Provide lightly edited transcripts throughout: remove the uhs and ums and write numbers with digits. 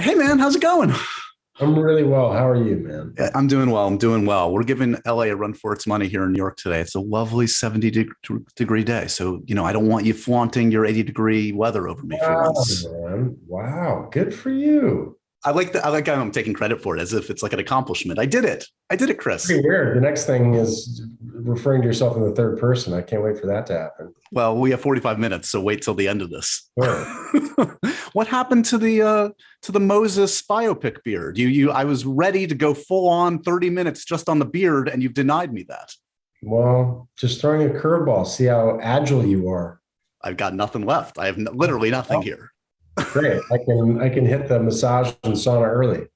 Hey man, how's it going? I'm really well. How are you, man? Yeah, I'm doing well. I'm doing well. We're giving LA a run for its money here in New York today. It's a lovely 70 degree day. So, I don't want you flaunting your 80-degree weather over me for Wow, once. man. Wow. Good for you. I like how I'm taking credit for it as if it's like an accomplishment. I did it. I did it, Chris. Pretty weird. The next thing is referring to yourself in the third person. I can't wait for that to happen. Well, we have 45 minutes, so wait till the end of this. Sure. What happened to the Moses biopic beard? I was ready to go full on 30 minutes just on the beard, and you've denied me that. Well, just throwing a curveball. See how agile you are. I've got nothing left. I have literally nothing here. Great. I can hit the massage and sauna early.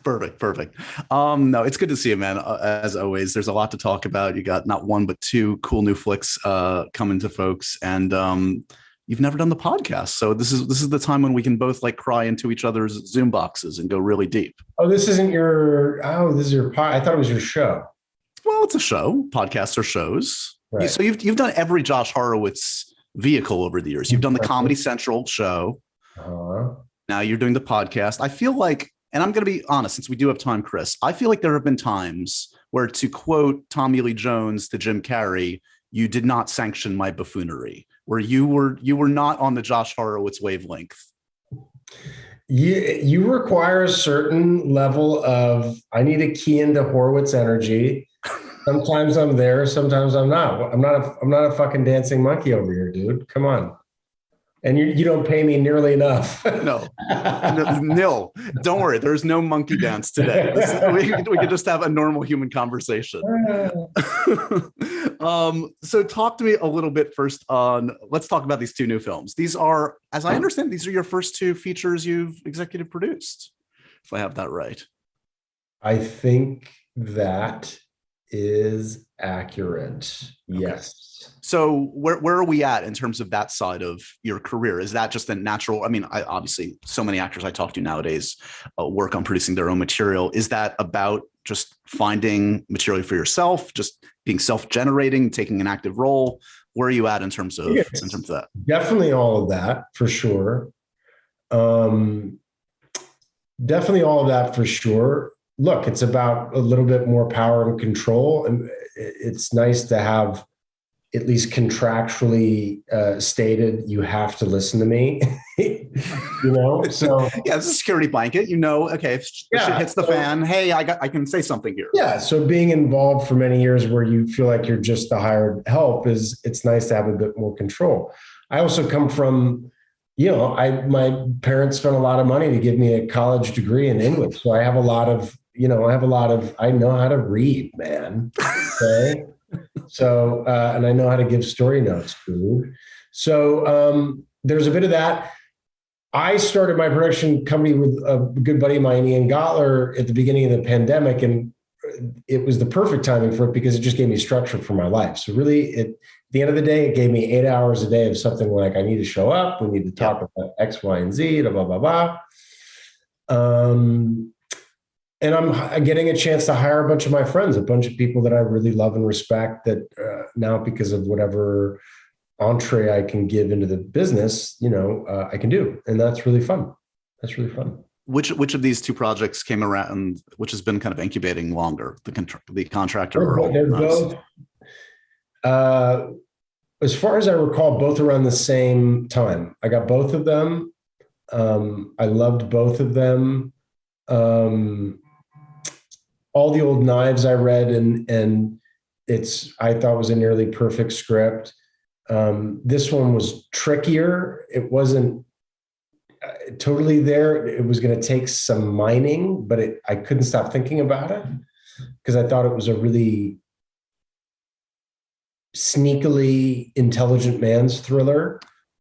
Perfect, perfect. No, it's good to see you, man. As always, there's a lot to talk about. You got not one but two cool new flicks coming to folks, and you've never done the podcast, so this is the time when we can both like cry into each other's Zoom boxes and go really deep. Oh, this isn't your. Oh, this is your pod. I thought it was your show. Well, it's a show. Podcasts are shows. Right. So you've done every Josh Horowitz vehicle over the years. You've done the Comedy Central show. Uh-huh. Now you're doing the podcast. I feel like, and I'm going to be honest, since we do have time, Chris, I feel like there have been times where, to quote Tommy Lee Jones to Jim Carrey, you did not sanction my buffoonery, where you were not on the Josh Horowitz wavelength. You require a certain level of, I need to key into Horowitz energy. Sometimes I'm there, sometimes I'm not. I'm not a fucking dancing monkey over here, dude. Come on. And you don't pay me nearly enough. No, nil. Don't worry. There's no monkey dance today. We could just have a normal human conversation. So talk to me a little bit first on, let's talk about these two new films. These are, as I understand, these are your first two features you've executive produced, if I have that right. I think that is accurate. Okay. Yes. So where are we at in terms of that side of your career? Is that just a natural? I mean, obviously, so many actors I talk to nowadays work on producing their own material. Is that about just finding material for yourself, just being self-generating, taking an active role? Where are you at in terms of that? Definitely all of that for sure. Definitely all of that for sure. Look, it's about a little bit more power and control, and it's nice to have at least contractually stated, you have to listen to me, so yeah, it's a security blanket, okay, if shit hits the fan, hey, I can say something here. Yeah. So being involved for many years where you feel like you're just the hired help it's nice to have a bit more control. I also come from, my parents spent a lot of money to give me a college degree in English. So I have a lot of, I know how to read, man. Okay. So, and I know how to give story notes, dude. So there's a bit of that. I started my production company with a good buddy of mine, Ian Gottler, at the beginning of the pandemic. And it was the perfect timing for it because it just gave me structure for my life. So really, at the end of the day, it gave me 8 hours a day of something like, I need to show up. We need to talk about X, Y, and Z, blah, blah, blah. And I'm getting a chance to hire a bunch of my friends, a bunch of people that I really love and respect that now, because of whatever entree I can give into the business, I can do. And that's really fun. That's really fun. Which of these two projects came around, which has been kind of incubating longer, the contractor? They're both, as far as I recall, both around the same time. I got both of them. I loved both of them. All the Old Knives I read, and I thought was a nearly perfect script. This one was trickier. It wasn't totally there. It was going to take some mining, but I couldn't stop thinking about it because I thought it was a really sneakily intelligent man's thriller.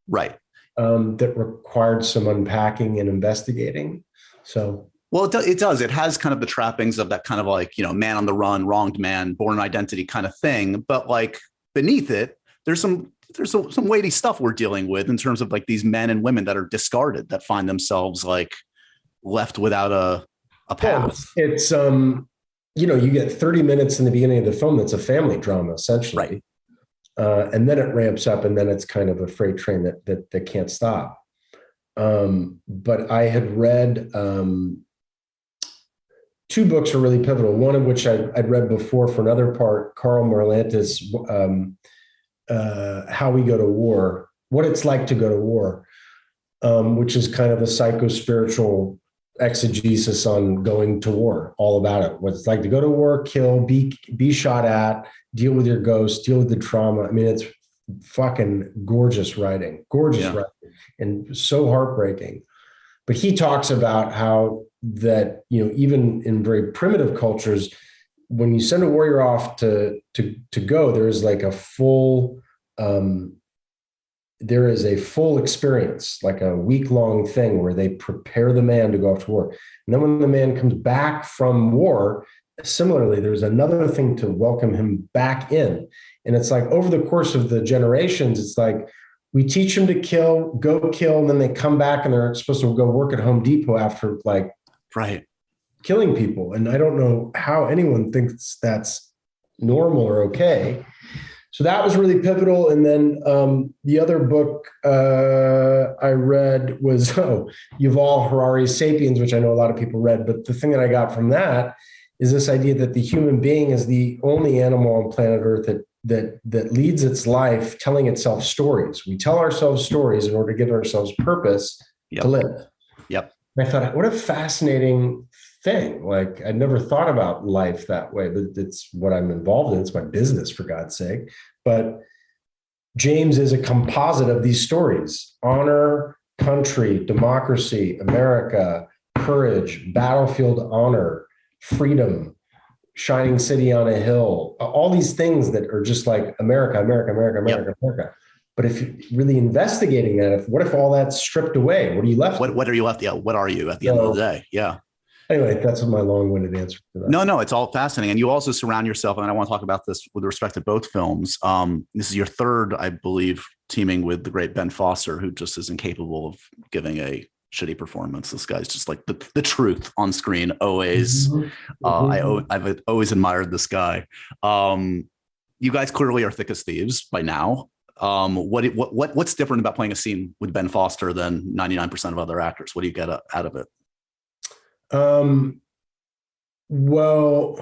Right. That required some unpacking and investigating. So. Well, it does. It has kind of the trappings of that kind of like, man on the run, wronged man, born identity kind of thing. But like beneath it, there's some weighty stuff we're dealing with in terms of like these men and women that are discarded, that find themselves like left without a path. Well, it's, you get 30 minutes in the beginning of the film that's a family drama, essentially. Right. And then it ramps up, and then it's kind of a freight train that can't stop. But I had read two books are really pivotal. One of which I'd read before for another part, Carl Merlantis, How We Go to War, What It's Like to Go to War, which is kind of a psycho-spiritual exegesis on going to war, all about it. What it's like to go to war, kill, be shot at, deal with your ghost, deal with the trauma. I mean, it's fucking gorgeous writing, and so heartbreaking. But he talks about how that, even in very primitive cultures, when you send a warrior off to go, there's like a full, there is a full experience, like a week-long thing where they prepare the man to go off to war. And then when the man comes back from war, similarly, there's another thing to welcome him back in. And it's like over the course of the generations, it's like we teach them to go kill, and then they come back and they're supposed to go work at Home Depot after killing people. And I don't know how anyone thinks that's normal or okay. So that was really pivotal. And then the other book I read was Yuval Harari's Sapiens, which I know a lot of people read. But the thing that I got from that is this idea that the human being is the only animal on planet Earth that leads its life telling itself stories. We tell ourselves stories in order to give ourselves purpose to live. Yep. And I thought, what a fascinating thing. Like, I'd never thought about life that way, but it's what I'm involved in. It's my business, for God's sake. But James is a composite of these stories: honor, country, democracy, America, courage, battlefield honor, freedom, shining city on a hill, all these things that are just like America, America, America, America, America. But if you're really investigating that, what if all that's stripped away? What are you left with? What are you left? Yeah. What are you at the end of the day? Yeah. Anyway, that's my long-winded answer to that. No, it's all fascinating. And you also surround yourself, and I want to talk about this with respect to both films. This is your third, I believe, teaming with the great Ben Foster, who just is incapable of giving a shitty performance. This guy's just like the truth on screen always. I've always admired this guy. You guys clearly are thick as thieves by now. What's different about playing a scene with Ben Foster than 99% of other actors? What do you get out of it? Well,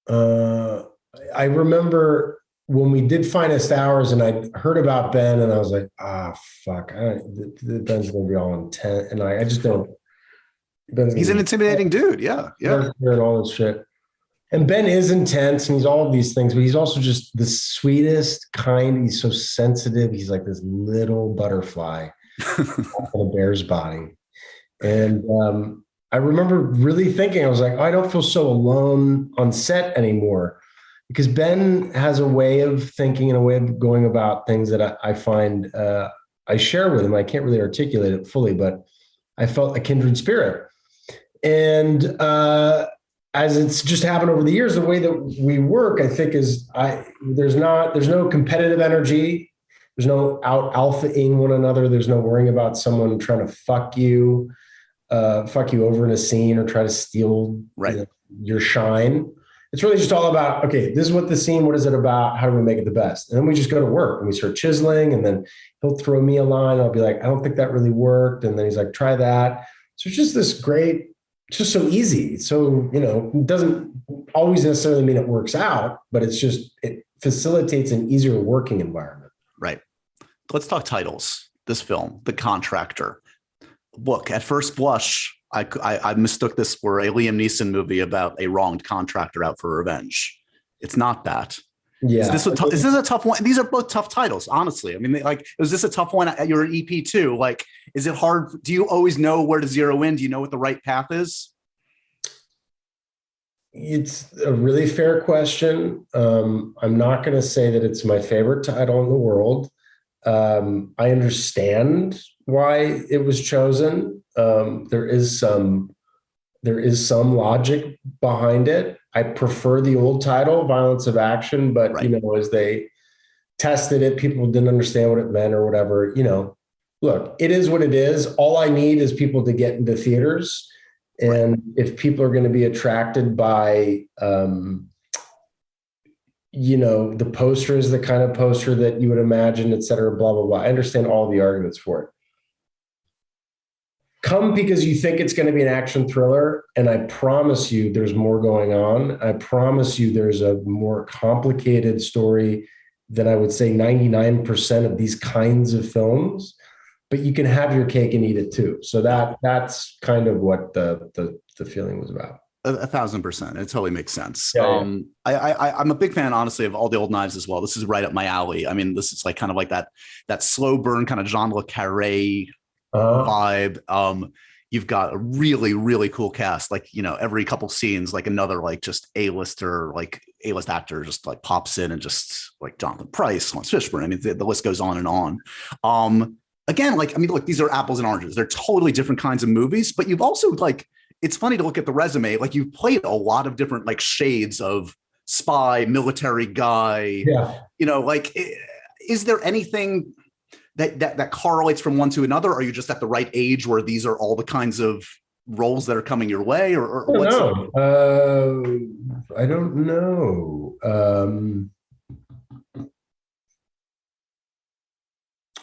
I remember when we did Finest Hours, and I heard about Ben, and I was like, fuck, Ben's gonna be all intent, and I just don't. He's an intimidating dude. Yeah. And all this shit. And Ben is intense, and he's all of these things, but he's also just the sweetest, kind. He's so sensitive. He's like this little butterfly in a bear's body. And I remember really thinking, I was like, I don't feel so alone on set anymore, because Ben has a way of thinking and a way of going about things that I find I share with him. I can't really articulate it fully, but I felt a kindred spirit. And as it's just happened over the years, the way that we work, I think, is there's no competitive energy. There's no out alphaing one another. There's no worrying about someone trying to fuck you over in a scene or try to steal your shine. It's really just all about, okay, this is what the scene, what is it about? How do we make it the best? And then we just go to work and we start chiseling, and then he'll throw me a line. I'll be like, I don't think that really worked. And then he's like, try that. So it's just this great, it's just so easy. So, it doesn't always necessarily mean it works out, but it facilitates an easier working environment. Right. Let's talk titles. This film, The Contractor. Look, at first blush, I mistook this for a Liam Neeson movie about a wronged contractor out for revenge. It's not that. Yeah. Is this a tough one? These are both tough titles, honestly. I mean, is this a tough one at your EP too? Like, is it hard? Do you always know where to zero in? Do you know what the right path is? It's a really fair question. I'm not going to say that it's my favorite title in the world. I understand why it was chosen. There is some logic behind it. I prefer the old title, Violence of Action, but as they tested it, people didn't understand what it meant or whatever. Look, it is what it is. All I need is people to get into theaters. And if people are going to be attracted by the poster is the kind of poster that you would imagine, et cetera, blah, blah, blah. I understand all the arguments for it. Come because you think it's going to be an action thriller, and I promise you there's more going on. I promise you there's a more complicated story than I would say 99% of these kinds of films, but you can have your cake and eat it too. So that's kind of what the feeling was about. 1,000%. It totally makes sense. Yeah, I'm a big fan, honestly, of All the Old Knives as well. This is right up my alley. I mean, this is like kind of like that slow burn kind of Jean Le Carré vibe. You've got a really, really cool cast. Like, every couple scenes, like another like just A-list actor just like pops in, and just like Jonathan Pryce, Lawrence Fishburne. I mean, the list goes on and on. Again, like, I mean, look, these are apples and oranges. They're totally different kinds of movies, but you've also like, it's funny to look at the resume. Like, you've played a lot of different like shades of spy, military guy. yeah. Like, is there anything that correlates from one to another? Are you just at the right age where these are all the kinds of roles that are coming your way, or what's I don't know.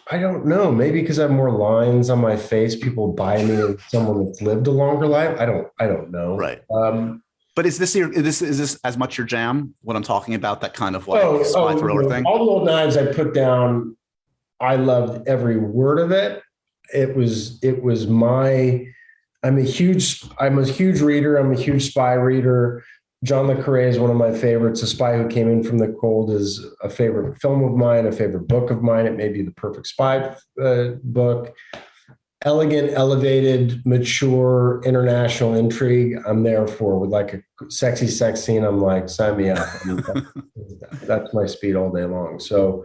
I don't know. Maybe because I have more lines on my face, people buy me as someone that's lived a longer life. I don't know. Right. But is this as much your jam? What I'm talking about, that kind of like spy thriller thing? All the Old Knives I put down. I loved every word of it. It was my. I'm a huge reader. I'm a huge spy reader. John Le Carré is one of my favorites. A Spy Who Came In From the Cold is a favorite film of mine, a favorite book of mine. It may be the perfect spy book. Elegant, elevated, mature, international intrigue. I'm there for, with like a sexy sex scene. I'm like, sign me up. I mean, that's my speed all day long. So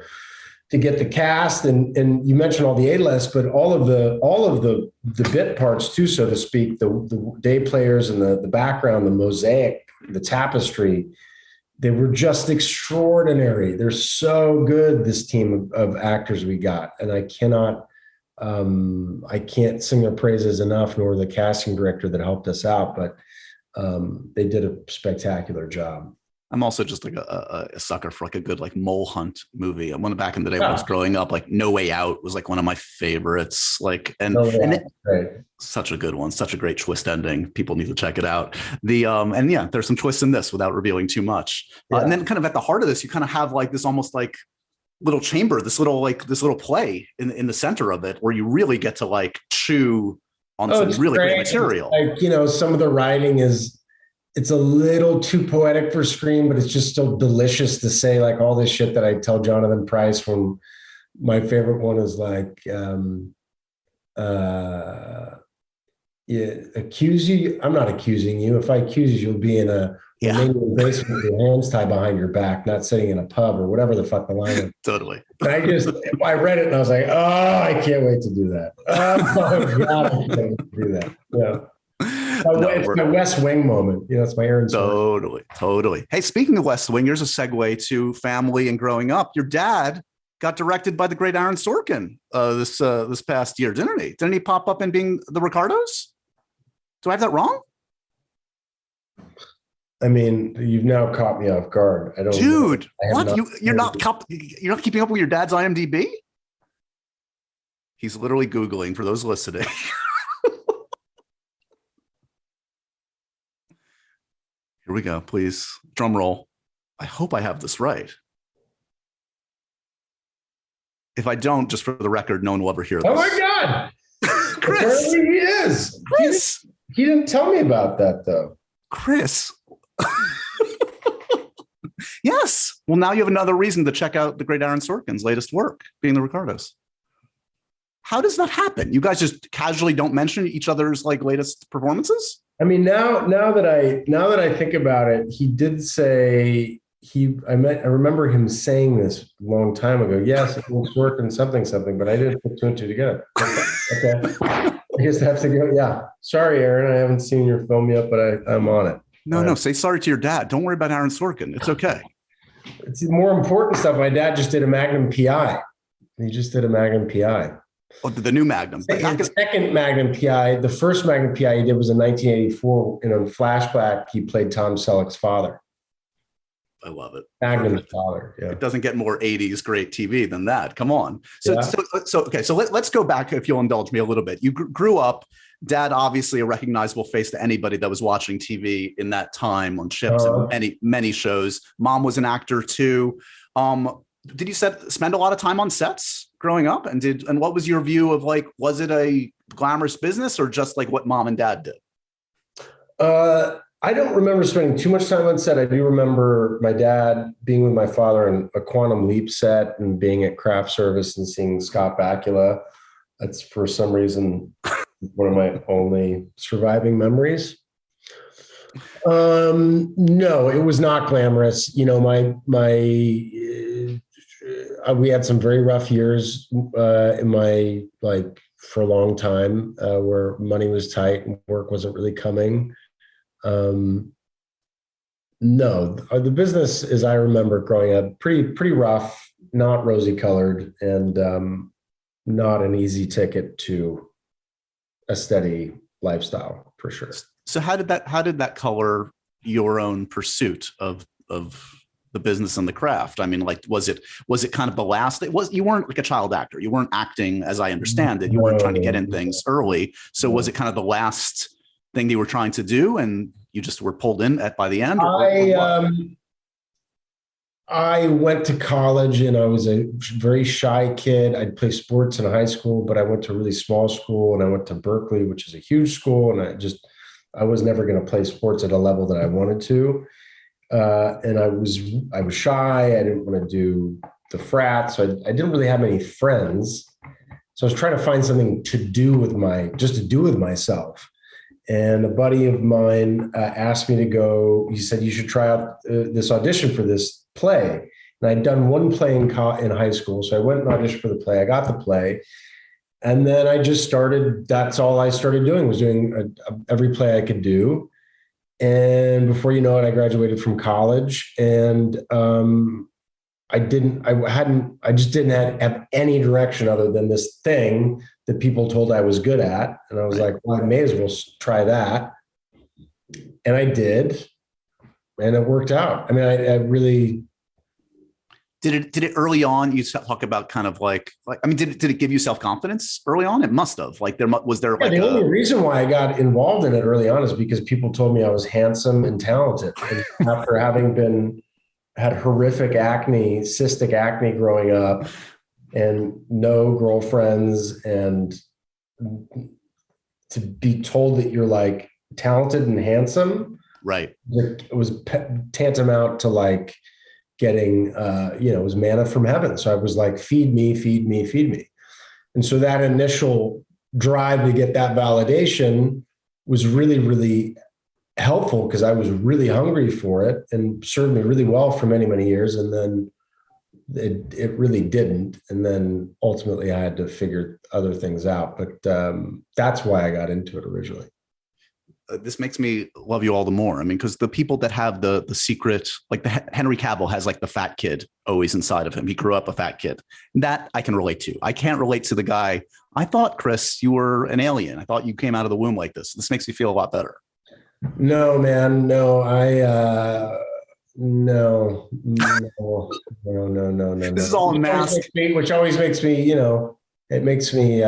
to get the cast, and you mentioned all the A-list, but all of the bit parts too, so to speak, the day players and the background, the mosaic, the tapestry, they were just extraordinary. They're so good, this team of actors we got. And I can't sing their praises enough, nor the casting director that helped us out, but they did a spectacular job. I'm also just like a sucker for like a good like mole hunt movie. I went back in the day when I was growing up, like No Way Out was like one of my favorites. Like, and such a good one, such a great twist ending. People need to check it out. And yeah, there's some twists in this without revealing too much. And then kind of at the heart of this, you kind of have like this almost like little chamber, this little play in the center of it, where you really get to like chew on some really great material. Like, some of the writing it's a little too poetic for screen, but it's just still delicious to say like all this shit that I tell Jonathan Pryce. When my favorite one is like, accuse you. I'm not accusing you. If I accuse you, you'll be in a Romanian basement with your hands tied behind your back, not sitting in a pub or whatever the fuck the line is. Totally. And I read it and I was like, oh, I can't wait to do that. Oh my God, I can't wait to do that. Yeah. It's my West Wing moment. It's my Aaron. Totally. Hey, speaking of West Wing, here's a segue to family and growing up. Your dad got directed by the great Aaron Sorkin this past year, didn't he? Didn't he pop up in Being the Ricardos? Do I have that wrong? I mean, you've now caught me off guard. I don't. Dude, what? You're not keeping up with your dad's IMDb? He's literally Googling for those listening. Here we go, please. Drum roll. I hope I have this right. If I don't, just for the record, no one will ever hear this. Oh my God. Chris. Apparently he is. Chris. He didn't tell me about that, though. Chris. Yes. Well, now you have another reason to check out the great Aaron Sorkin's latest work, Being the Ricardos. How does that happen? You guys just casually don't mention each other's like latest performances? I mean, now that I think about it, he did say I remember him saying this a long time ago. Yes, it was Sorkin something, but I didn't put two and two together. Okay. I guess I have to go. Yeah. Sorry, Aaron. I haven't seen your film yet, but I'm on it. No. Say sorry to your dad. Don't worry about Aaron Sorkin. It's okay. It's more important stuff. My dad just did a Magnum PI. He just did a Magnum PI. Oh, the new Magnum. The second Magnum PI. The first Magnum PI he did was in 1984. In a flashback, he played Tom Selleck's father. I love it. Magnum's father. Yeah. It doesn't get more 80s great TV than that. Come on. Yeah. So let's go back, if you'll indulge me a little bit. You grew up, dad, obviously a recognizable face to anybody that was watching TV in that time on ships and many shows. Mom was an actor too. Did you spend a lot of time on sets growing up? And what was your view of, like, was it a glamorous business or just like what mom and dad did? I don't remember spending too much time on set. I do remember my dad being with my father on a Quantum Leap set and being at craft service and seeing Scott Bakula. That's, for some reason, one of my only surviving memories. No, it was not glamorous. You know, we had some very rough years in my, like, for a long time where money was tight and work wasn't really coming. No, the business, as I remember growing up, pretty rough, not rosy colored, and not an easy ticket to a steady lifestyle, for sure. So how did that color your own pursuit of the business and the craft? I mean, like, was it kind of the last? You weren't like a child actor. You weren't acting, as I understand it. You weren't trying to get in things early. So was it kind of the last thing they were trying to do, and you just were pulled in by the end? I went to college and I was a very shy kid. I'd play sports in high school, but I went to a really small school, and I went to Berkeley, which is a huge school. And I was never going to play sports at a level that I wanted to. And I was shy. I didn't want to do the frat. So I didn't really have any friends. So I was trying to find something to do with myself. And a buddy of mine asked me to go. He said, you should try out this audition for this play. And I'd done one play in high school. So I went and auditioned for the play. I got the play. And then I just started, that's all I started doing, was doing every play I could do. And before you know it, I graduated from college, and I just didn't have any direction other than this thing that people told I was good at. And I was like, well, I may as well try that. And I did, and it worked out. I mean, I really. Did it early on? You talk about kind of like, I mean, did it give you self-confidence early on? It must have. Like, the only reason why I got involved in it early on is because people told me I was handsome and talented. And after having had horrific acne, cystic acne growing up, and no girlfriends, and to be told that you're, like, talented and handsome, right? It was tantamount to, like, getting, it was manna from heaven. So I was like, feed me, feed me, feed me. And so that initial drive to get that validation was really, really helpful, because I was really hungry for it, and served me really well for many, many years. And then it really didn't. And then ultimately I had to figure other things out. But that's why I got into it originally. This makes me love you all the more. I mean, because the people that have the secret, like Henry Cavill has, like, the fat kid always inside of him. He grew up a fat kid. That I can relate to. I can't relate to the guy. I thought, Chris, you were an alien. I thought you came out of the womb like this. This makes me feel a lot better. No, man. No, no. This is all a mask. Which always makes me, it makes me,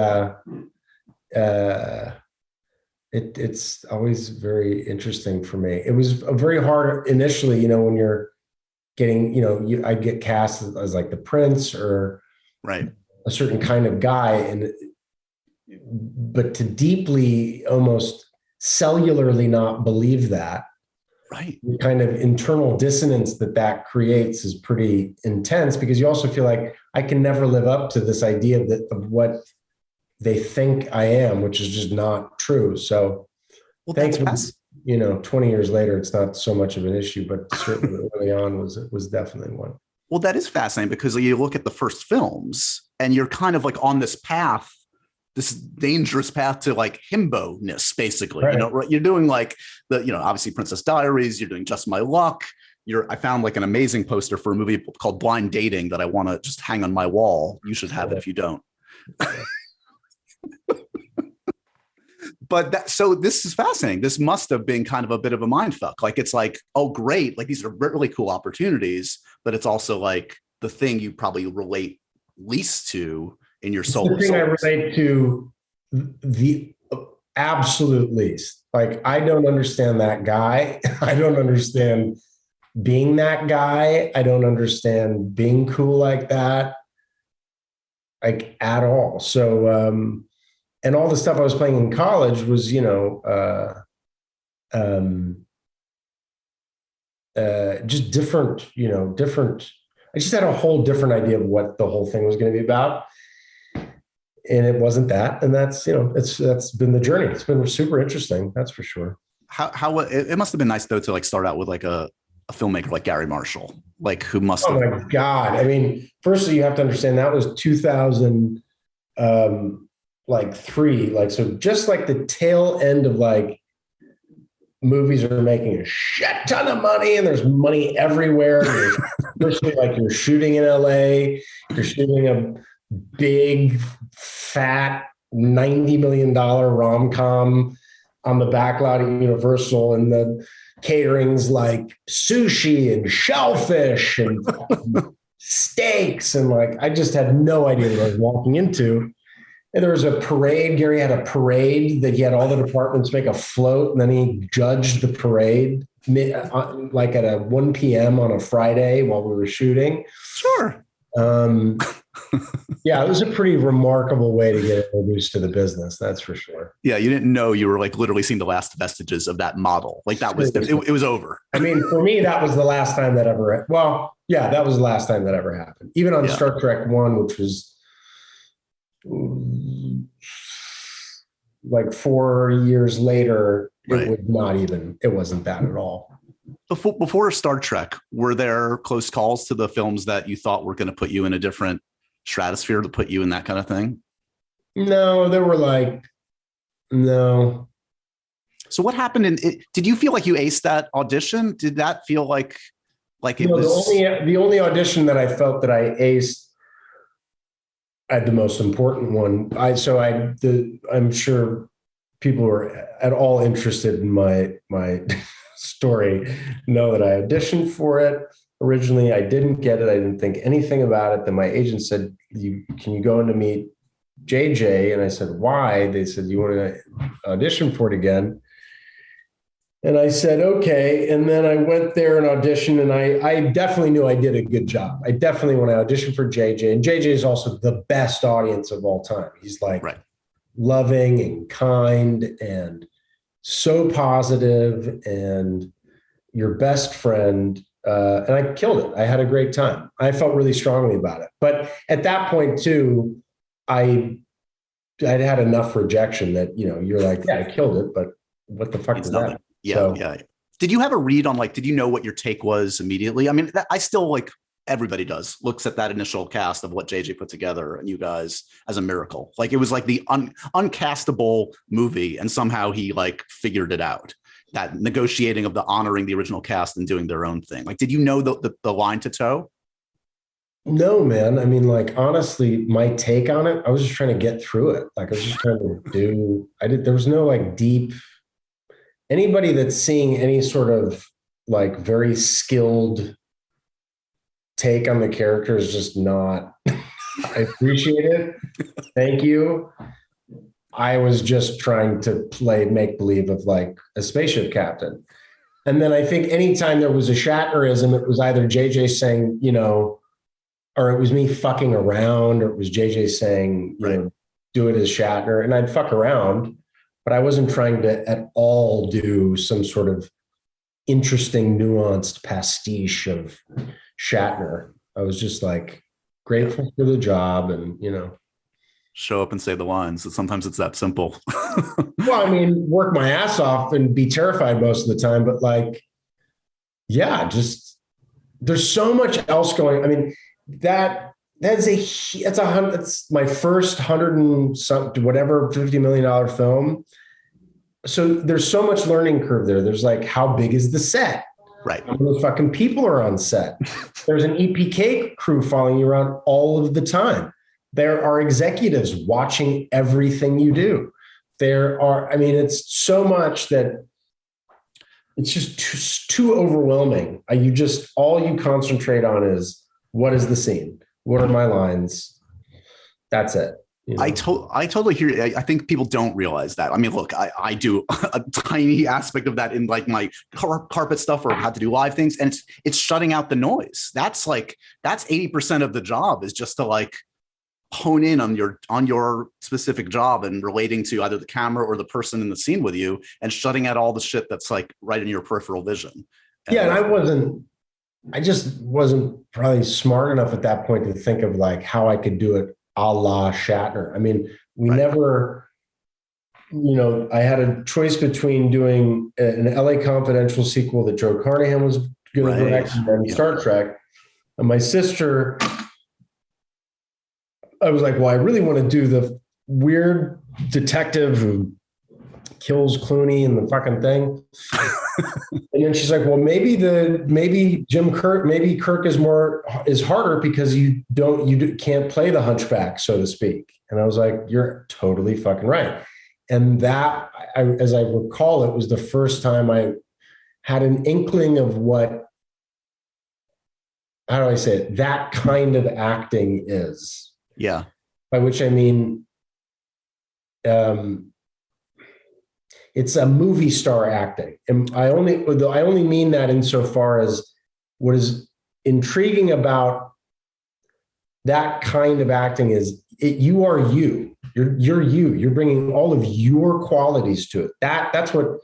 it's always very interesting for me. It was very hard initially, when you're getting, I'd get cast as like the prince or right, a certain kind of guy, but to deeply, almost cellularly not believe that, right, the kind of internal dissonance that creates is pretty intense, because you also feel like I can never live up to this idea of what they think I am, which is just not true. So thankfully, 20 years later, it's not so much of an issue, but certainly early on was definitely one. Well, that is fascinating, because you look at the first films and you're kind of like on this path, this dangerous path to, like, himbo-ness, basically. Right. You're doing, like, obviously Princess Diaries, you're doing Just My Luck. I found, like, an amazing poster for a movie called Blind Dating that I want to just hang on my wall. You should have it if you don't. So this is fascinating. This must have been kind of a bit of a mind fuck. Like, it's like, oh, great. Like, these are really cool opportunities, but it's also like the thing you probably relate least to in your soul. The thing I relate to the absolute least. Like, I don't understand that guy. I don't understand being that guy. I don't understand being cool like that, like, at all. So, and all the stuff I was playing in college was, just different, different. I just had a whole different idea of what the whole thing was going to be about. And it wasn't that. And that's, that's been the journey. It's been super interesting. That's for sure. How it must have been nice though, to like start out with like a filmmaker like Gary Marshall, like, who must have. Oh my God. I mean, firstly, you have to understand that was 2000, like 3, like, so just like the tail end of like movies are making a shit ton of money and there's money everywhere. Especially like you're shooting in LA, you're shooting a big fat $90 million rom-com on the backlot at Universal, and the catering's like sushi and shellfish and steaks. And like, I just had no idea what I was walking into. And there was a parade. Gary had a parade that he had all the departments make a float, and then he judged the parade like at 1 p.m. on a Friday while we were shooting. Sure. Yeah, it was a pretty remarkable way to get introduced to the business. That's for sure. Yeah, you didn't know you were like literally seeing the last vestiges of that model. Like, that was it was over. I mean, for me, that was the last time that ever. Well, yeah, that was the last time that ever happened. Even on Star Trek 1, which was like 4 years later, right. It wasn't that at all. Before Star Trek, were there close calls to the films that you thought were going to put you in a different stratosphere, to put you in that kind of thing? No, there were like, no. So what happened did you feel like you aced that audition? Did that feel like it was the only audition that I felt that I aced, I had the most important one. I'm sure people who are at all interested in my story know that I auditioned for it. Originally, I didn't get it. I didn't think anything about it. Then my agent said, can you go in to meet JJ? And I said, why? They said, you want to audition for it again? And I said, okay. And then I went there and auditioned, and I definitely knew I did a good job. I definitely, when I auditioned for JJ, and JJ is also the best audience of all time. He's like loving and kind and so positive and your best friend. And I killed it. I had a great time. I felt really strongly about it. But at that point too, I'd had enough rejection that, you're like, yeah, I killed it, but what the fuck is that? Yeah. Yeah. Did you have a read on did you know what your take was immediately? I mean, I still everybody does looks at that initial cast of what JJ put together and you guys as a miracle. Like, it was like the uncastable movie, and somehow he figured it out. That negotiating of the honoring the original cast and doing their own thing. Like, did you know the line to toe? No, man. I mean, honestly, my take on it, I was just trying to get through it. I was just trying to there was no deep, anybody that's seeing any sort of very skilled take on the character is just not, I appreciate it. Thank you. I was just trying to play make believe of a spaceship captain. And then I think anytime there was a Shatnerism, it was either JJ saying, or it was me fucking around, or it was JJ saying, do it as Shatner. And I'd fuck around, but I wasn't trying to at all do some sort of interesting, nuanced pastiche of Shatner. I was just grateful for the job and, show up and say the lines. Sometimes it's that simple. Well, I mean, work my ass off and be terrified most of the time. But just there's so much else going. I mean, it's my first $50 million film. So there's so much learning curve there. There's how big is the set? Right. How many fucking people are on set? There's an EPK crew following you around all of the time. There are executives watching everything you do. there are, I mean, it's so much that it's just too overwhelming. All you concentrate on is, what is the scene? What are my lines? That's it. You know? I totally hear you. I think people don't realize that. I mean, look, I do a tiny aspect of that in like my carpet stuff, or had to do live things, and it's shutting out the noise. That's 80% of the job, is just to like hone in on your specific job and relating to either the camera or the person in the scene with you, and shutting out all the shit that's like right in your peripheral vision. And I just wasn't probably smart enough at that point to think of like how I could do it a la Shatner. I mean, we never, I had a choice between doing an LA Confidential sequel that Joe Carnahan was going to direct, and then Star Trek. And my sister, I was like, well, I really want to do the weird detective who kills Clooney and the fucking thing. And then she's like, well, maybe Kirk is harder because you can't play the hunchback, so to speak. And I was like, you're totally fucking right. And that, as I recall, it was the first time I had an inkling of what, how do I say it? That kind of acting is. Yeah. By which I mean, it's a movie star acting. And I only mean that insofar as what is intriguing about that kind of acting is you are you. You're you. You're bringing all of your qualities to it. That's what,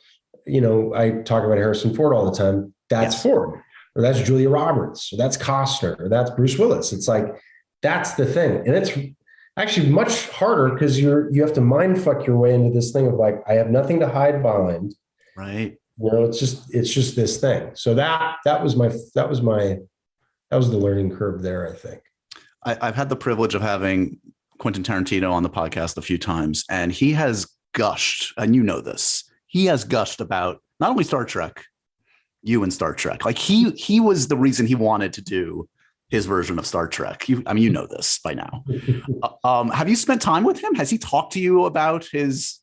I talk about Harrison Ford all the time. That's Ford, or that's Julia Roberts, or that's Costner, or that's Bruce Willis. It's like, that's the thing. And it's actually much harder because you have to mind fuck your way into this thing of like, I have nothing to hide behind. Right. It's just this thing. So that was the learning curve there, I think. I've had the privilege of having Quentin Tarantino on the podcast a few times, and he has gushed, and this, he has gushed about not only Star Trek, you and Star Trek. Like he was the reason he wanted to do his version of Star Trek. This by now. Have you spent time with him? Has he talked to you about his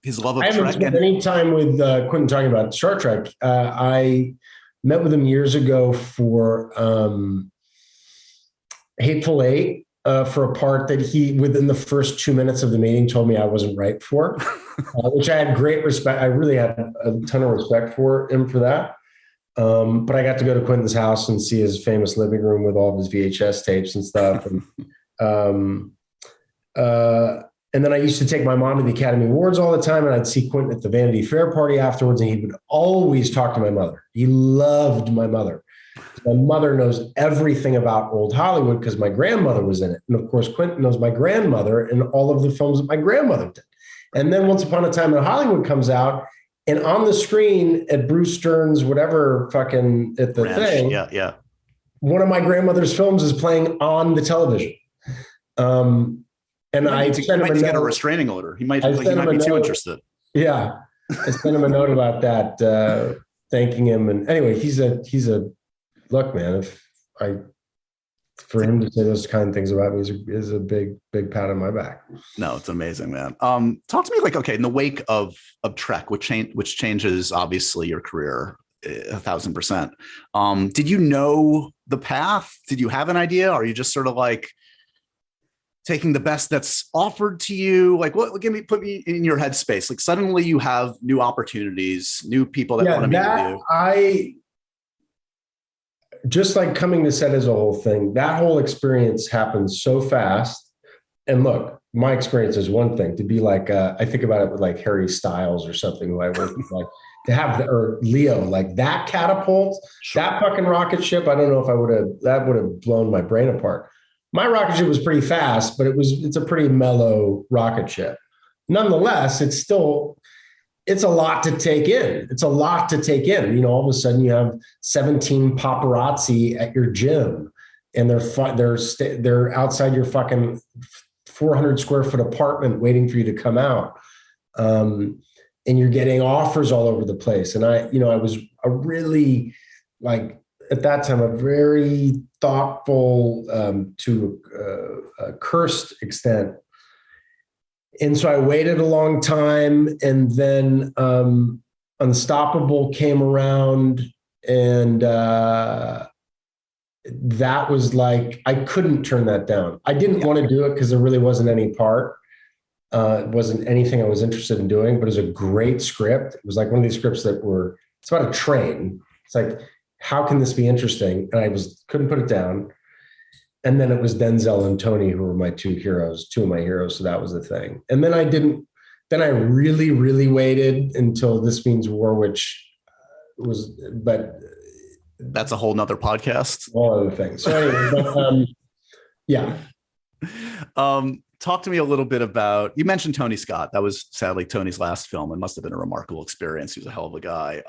love of Trek? I haven't spent any time with Quentin talking about Star Trek. I met with him years ago for Hateful Eight, for a part that he, within the first 2 minutes of the meeting, told me I wasn't right for, which I had great respect. I really had a ton of respect for him for that. But I got to go to Quentin's house and see his famous living room with all of his VHS tapes and stuff. And then I used to take my mom to the Academy Awards all the time, and I'd see Quentin at the Vanity Fair party afterwards, and he would always talk to my mother. He loved my mother. My mother knows everything about old Hollywood because my grandmother was in it. And of course, Quentin knows my grandmother and all of the films that my grandmother did. And then Once Upon a Time in Hollywood comes out, and on the screen at Bruce Stern's whatever fucking at the thing, one of my grandmother's films is playing on the television. And I sent him get a restraining order. He might be too interested. Yeah, I sent him a note about that, thanking him. And anyway, he's a look, man. For him to say those kind of things about me is a big pat on my back. No, it's amazing, man. Talk to me in the wake of Trek, which changes obviously your career 1,000%. Did you know the path? Did you have an idea? Or are you just sort of like taking the best that's offered to you? Like, put me in your headspace. Like suddenly you have new opportunities, new people that want to meet with you. Just like coming to set as a whole thing, that whole experience happens so fast. And look, my experience is one thing. To be like, I think about it with like Harry Styles or something who I work with, like to have or Leo, like that catapult, that fucking rocket ship. I don't know if that would have blown my brain apart. My rocket ship was pretty fast, but it's a pretty mellow rocket ship. Nonetheless, it's a lot to take in. All of a sudden you have 17 paparazzi at your gym, and they're outside your fucking 400 square foot apartment waiting for you to come out. And you're getting offers all over the place. And I was a really, like, at that time, a very thoughtful, to a cursed extent, And so I waited a long time, and then Unstoppable came around, and that was like, I couldn't turn that down. I didn't want to do it because there really wasn't any part. It wasn't anything I was interested in doing, but it was a great script. It was like one of these scripts that were, it's about a train. It's like, how can this be interesting? And couldn't put it down. And then it was Denzel and Tony, who were my two of my heroes. So that was the thing. And then I really, really waited until This Means War, which but that's a whole nother podcast. All other things. So anyway, yeah. Talk to me a little bit about, you mentioned Tony Scott. That was sadly Tony's last film. It must have been a remarkable experience. He was a hell of a guy.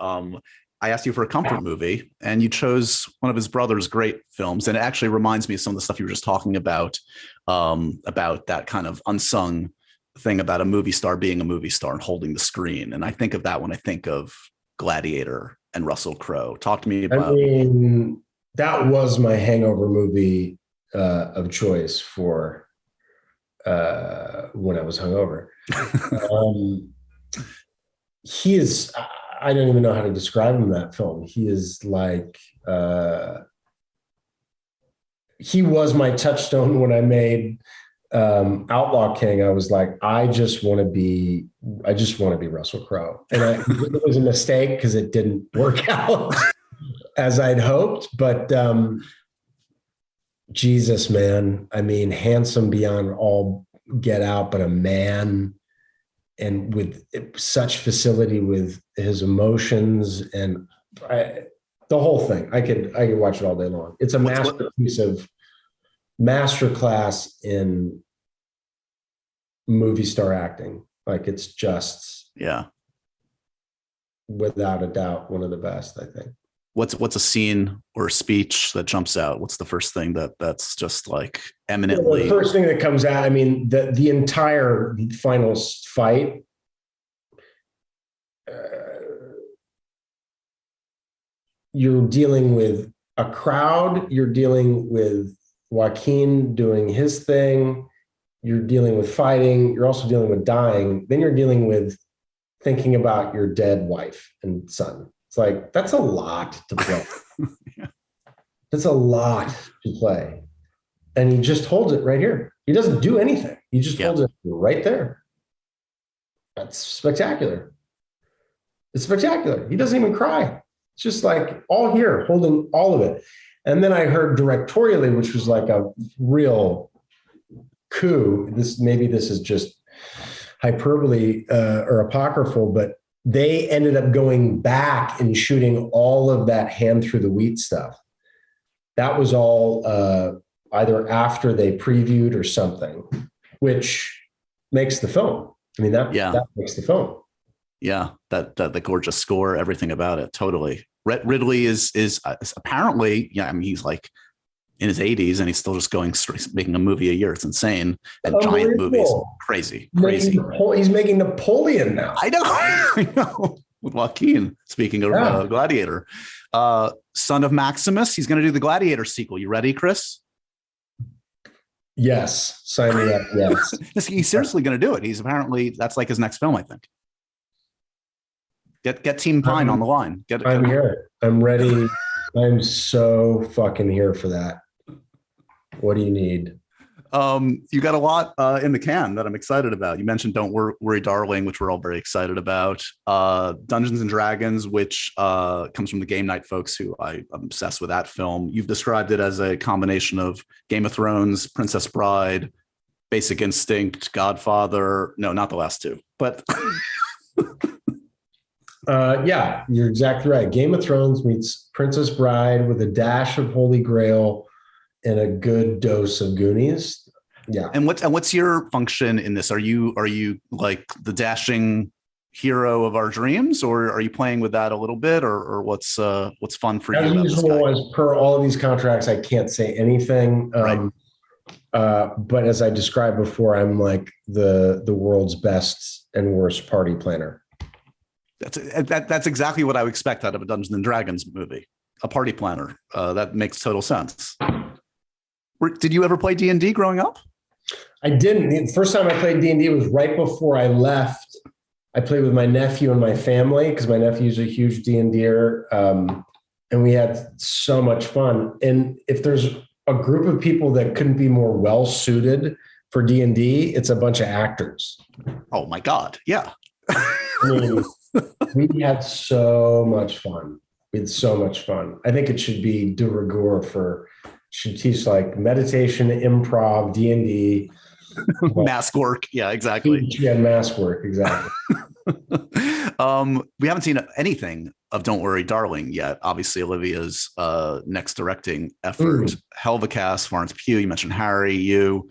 I asked you for a comfort movie, and you chose one of his brother's great films. And it actually reminds me of some of the stuff you were just talking about that kind of unsung thing about a movie star being a movie star and holding the screen. And I think of that when I think of Gladiator and Russell Crowe. Talk to me about. I mean, that was my hangover movie of choice for when I was hungover. He is, I don't even know how to describe him in that film. He is like, he was my touchstone when I made Outlaw King. I was like, I just want to be Russell Crowe. And it was a mistake because it didn't work out as I'd hoped. But Jesus, man, I mean, handsome beyond all get out, but a man, and with such facility with his emotions and the whole thing. I could watch it all day long. It's a masterclass in movie star acting. Like, it's just, without a doubt, one of the best, I think. What's a scene or a speech that jumps out? What's the first thing that's just like eminently? The first thing that comes out, I mean, the entire final fight, you're dealing with a crowd, you're dealing with Joaquin doing his thing, you're dealing with fighting, you're also dealing with dying, then you're dealing with thinking about your dead wife and son. It's like, that's a lot to play. That's a lot to play. And he just holds it right here. He doesn't do anything. He just holds it right there. That's spectacular. It's spectacular. He doesn't even cry. It's just like all here, holding all of it. And then I heard directorially, which was like a real coup. This is just hyperbole or apocryphal, but they ended up going back and shooting all of that hand through the wheat stuff. That was all either after they previewed or something, which makes the film. I mean, that makes the film. Yeah, that the gorgeous score, everything about it, totally. Ridley is apparently, I mean, he's like in his 80s and he's still just making a movie a year. It's insane. And giant movies, crazy. He's making Napoleon now. I know. With Joaquin. Speaking of Gladiator, son of Maximus, he's going to do the Gladiator sequel. You ready, Chris? Yes, sign me up. Yes, he's seriously going to do it. He's apparently, that's like his next film, I think. Get Team Pine on the line. I'm here. I'm ready. I'm so fucking here for that. What do you need? You got a lot in the can that I'm excited about. You mentioned Don't Worry, Darling, which we're all very excited about. Dungeons and Dragons, which comes from the Game Night folks, who I'm obsessed with that film. You've described it as a combination of Game of Thrones, Princess Bride, Basic Instinct, Godfather. No, not the last two, but... Yeah, you're exactly right. Game of Thrones meets Princess Bride with a dash of Holy Grail and a good dose of Goonies. Yeah. And what's your function in this? Are you like the dashing hero of our dreams, or are you playing with that a little bit, or what's fun for you? As usual, as per all of these contracts, I can't say anything. Right. But as I described before, I'm like the world's best and worst party planner. That's exactly what I would expect out of a Dungeons and Dragons movie. A party planner. That makes total sense. Did you ever play D&D growing up? I didn't. The first time I played D&D was right before I left. I played with my nephew and my family because my nephew's a huge D&Der. And we had so much fun. And if there's a group of people that couldn't be more well suited for D&D, it's a bunch of actors. Oh my God. Yeah. I mean, we had so much fun. We had so much fun. I think it should be de rigueur should teach like meditation, improv, D&D. Mask work. Yeah, exactly. Yeah, mask work. Exactly. We haven't seen anything of Don't Worry, Darling yet. Obviously, Olivia's next directing effort. Hell of a cast. Florence Pugh, you mentioned Harry, you.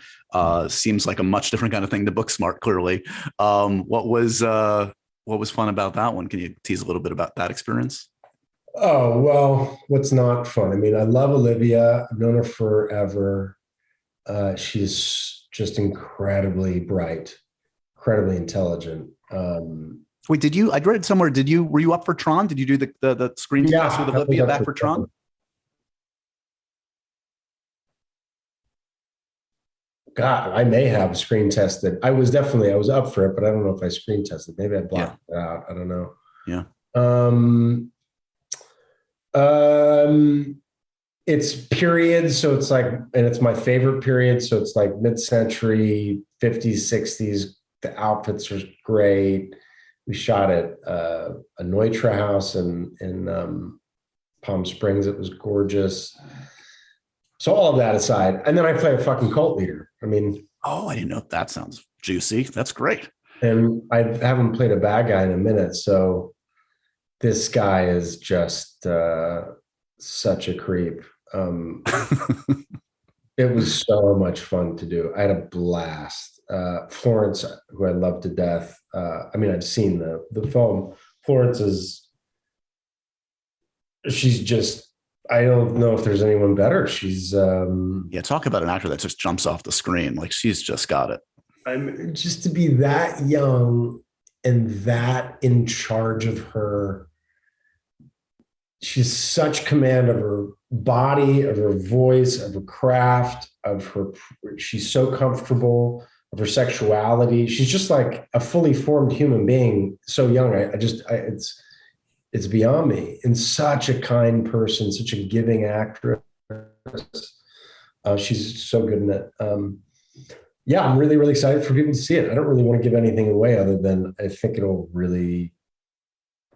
Seems like a much different kind of thing to Booksmart, clearly. What was fun about that one? Can you tease a little bit about that experience? Oh, well, what's not fun? I mean, I love Olivia. I've known her forever. She's just incredibly bright, incredibly intelligent. Wait, I read somewhere, were you up for Tron? Did you do the screen test with Olivia back for Tron? God, I may have screen tested. I was up for it, but I don't know if I screen tested. Maybe I blocked it out. I don't know. Yeah. It's period. So it's like, and it's my favorite period. So it's like mid-century, 50s, 60s. The outfits are great. We shot at a Neutra house in Palm Springs. It was gorgeous. So all of that aside, and then I play a fucking cult leader. I mean, oh, I didn't know. That sounds juicy. That's great. And I haven't played a bad guy in a minute. So this guy is just such a creep. It was so much fun to do. I had a blast. Florence, who I love to death. I mean, I've seen the film. Florence she's just, I don't know if there's anyone better. She's talk about an actor that just jumps off the screen. Like, she's just got it. I'm just to be that young and that in charge of her. She's such command of her body, of her voice, of her craft, she's so comfortable, of her sexuality. She's just like a fully formed human being, so young. It's beyond me. And such a kind person, such a giving actress. She's so good in it. I'm really, really excited for people to see it. I don't really want to give anything away other than I think it'll really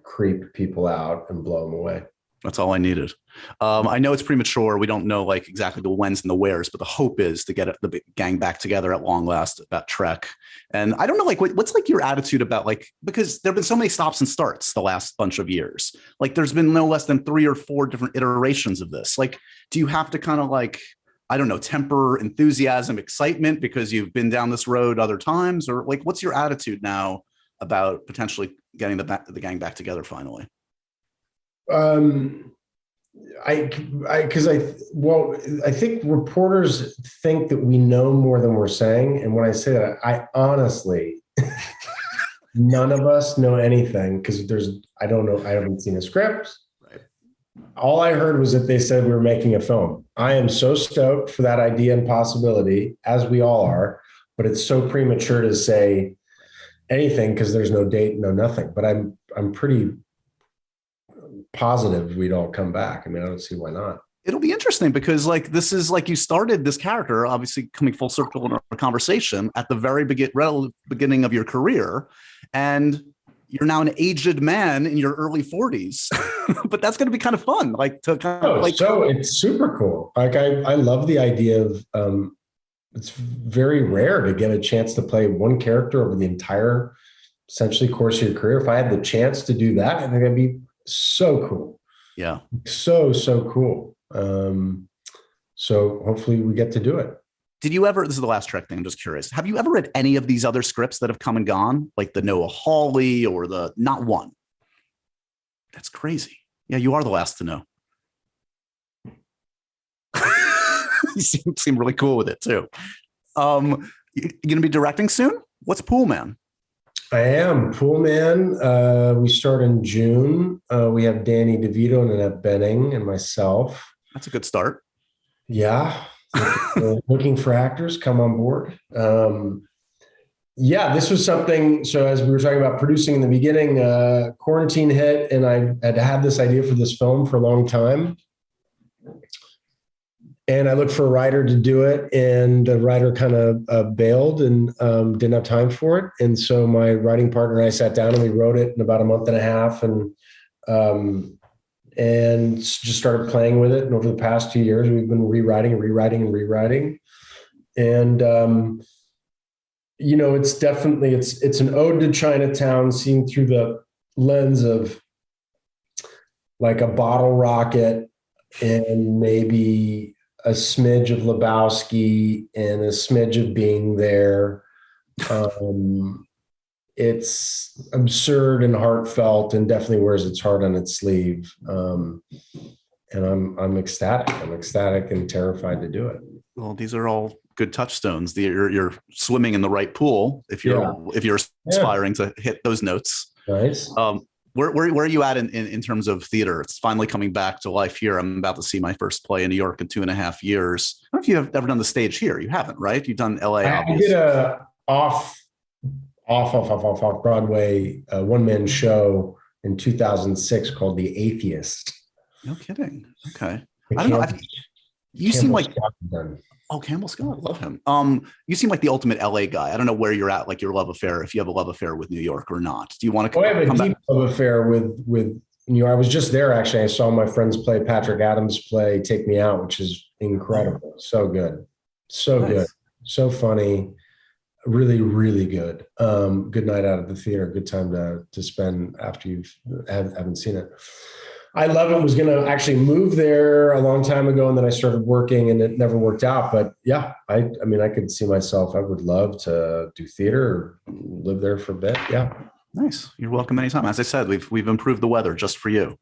creep people out and blow them away. That's all I needed. I know it's premature. We don't know like exactly the whens and the wheres, but the hope is to get the gang back together at long last, about Trek. And I don't know, like, what's like your attitude about, like, because there've been so many stops and starts the last bunch of years. Like, there's been no less than 3 or 4 different iterations of this. Like, do you have to kind of like, I don't know, temper enthusiasm, excitement because you've been down this road other times? Or like, what's your attitude now about potentially getting the gang back together finally? I think reporters think that we know more than we're saying. And when I say that, I honestly, none of us know anything because I don't know. I haven't seen a script. Right. All I heard was that they said we were making a film. I am so stoked for that idea and possibility, as we all are, but it's so premature to say anything because there's no date, no nothing. But I'm pretty positive we'd all come back. I mean, I don't see why not. It'll be interesting because like, this is like, you started this character, obviously coming full circle in our conversation at the very beginning of your career. And you're now an aged man in your early 40s, but that's going to be kind of fun. Like to kind of like, so it's super cool. Like I love the idea of, it's very rare to get a chance to play one character over the entire essentially course of your career. If I had the chance to do that, I think that'd be so cool. Yeah. So cool. So hopefully we get to do it. Did you ever, this is the last Trek thing, I'm just curious. Have you ever read any of these other scripts that have come and gone? Like the Noah Hawley or not one? That's crazy. Yeah, you are the last to know. You seem really cool with it too. You going to be directing soon? What's Pool Man? I am. Pool Man. We start in June. We have Danny DeVito and Annette Bening and myself. That's a good start. Yeah. Looking for actors, come on board. Yeah, this was something. So as we were talking about producing in the beginning, quarantine hit, and I had this idea for this film for a long time. And I looked for a writer to do it, and the writer kind of bailed and didn't have time for it. And so my writing partner and I sat down and we wrote it in about a month and a half, and just started playing with it. And over the past 2 years, we've been rewriting. And it's definitely it's an ode to Chinatown, seen through the lens of like a bottle rocket and maybe a smidge of Lebowski and a smidge of Being There. It's absurd and heartfelt, and definitely wears its heart on its sleeve. And I'm ecstatic. I'm ecstatic and terrified to do it. Well, these are all good touchstones. You're swimming in the right pool if you're aspiring to hit those notes. Nice. Where are you at in terms of theater? It's finally coming back to life here. I'm about to see my first play in New York in 2.5 years. I don't know if you have ever done the stage here. You haven't, right? You've done LA. I did a off Broadway one-man show in 2006 called The Atheist. No kidding. Okay. I don't know. You seem like Campbell Scott. Love him. You seem like the ultimate LA guy. I don't know where you're at, like your love affair, if you have a love affair with New York or not. Do you want to? I have a deep love affair with New York. I was just there actually. I saw my friends play Patrick Adams play Take Me Out, which is incredible. So good, so nice. Good, so funny. Really, really good. Good night out at the theater. Good time to spend after you haven't seen it. I love it. Was going to actually move there a long time ago, and then I started working, and it never worked out. But yeah, I mean, I could see myself. I would love to do theater or live there for a bit. Yeah, nice. You're welcome anytime. As I said, we've improved the weather just for you.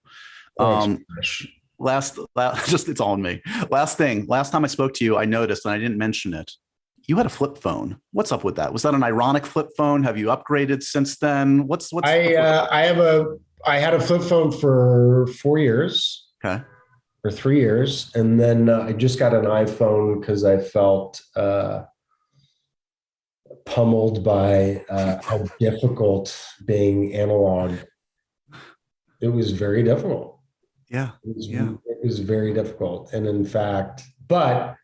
Last, just it's all on me. Last time I spoke to you, I noticed, and I didn't mention it. You had a flip phone. What's up with that? Was that an ironic flip phone? Have you upgraded since then? What's I had a flip phone for 4 years. Okay. For 3 years. And then I just got an iPhone because I felt pummeled by how difficult being analog. It was very difficult. Yeah. It was very difficult. And in fact, but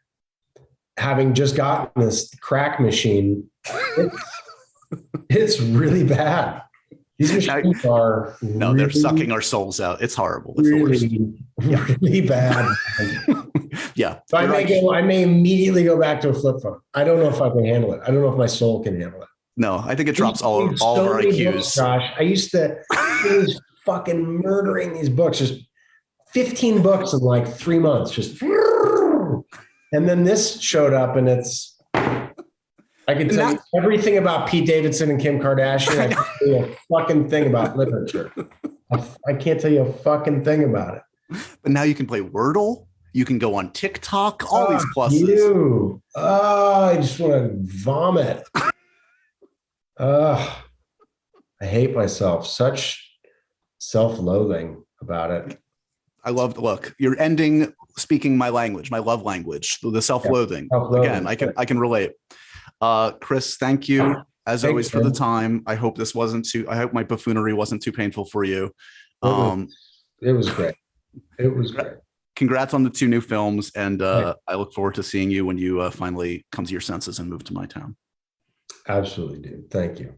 having just gotten this crack machine, it's really bad. These machines are they're sucking our souls out. It's horrible. It's really bad. Yeah. So I may immediately go back to a flip phone. I don't know if I can handle it. I don't know if my soul can handle it. No, I think it drops all of our IQs. Books, Josh, I used to was fucking murdering these books. Just 15 books in like 3 months. Just and then this showed up, and I can tell you everything about Pete Davidson and Kim Kardashian. I can't tell you a fucking thing about literature. I can't tell you a fucking thing about it. But now you can play Wordle. You can go on TikTok. All these pluses. I just want to vomit. I hate myself. Such self-loathing about it. Look, you're speaking my language, my love language, the self-loathing. Again, I can relate. Chris, thank you as always for the time. I hope my buffoonery wasn't too painful for you. It was great. It was great. Congrats on the 2 new films. And I look forward to seeing you when you finally come to your senses and move to my town. Absolutely, dude. Thank you.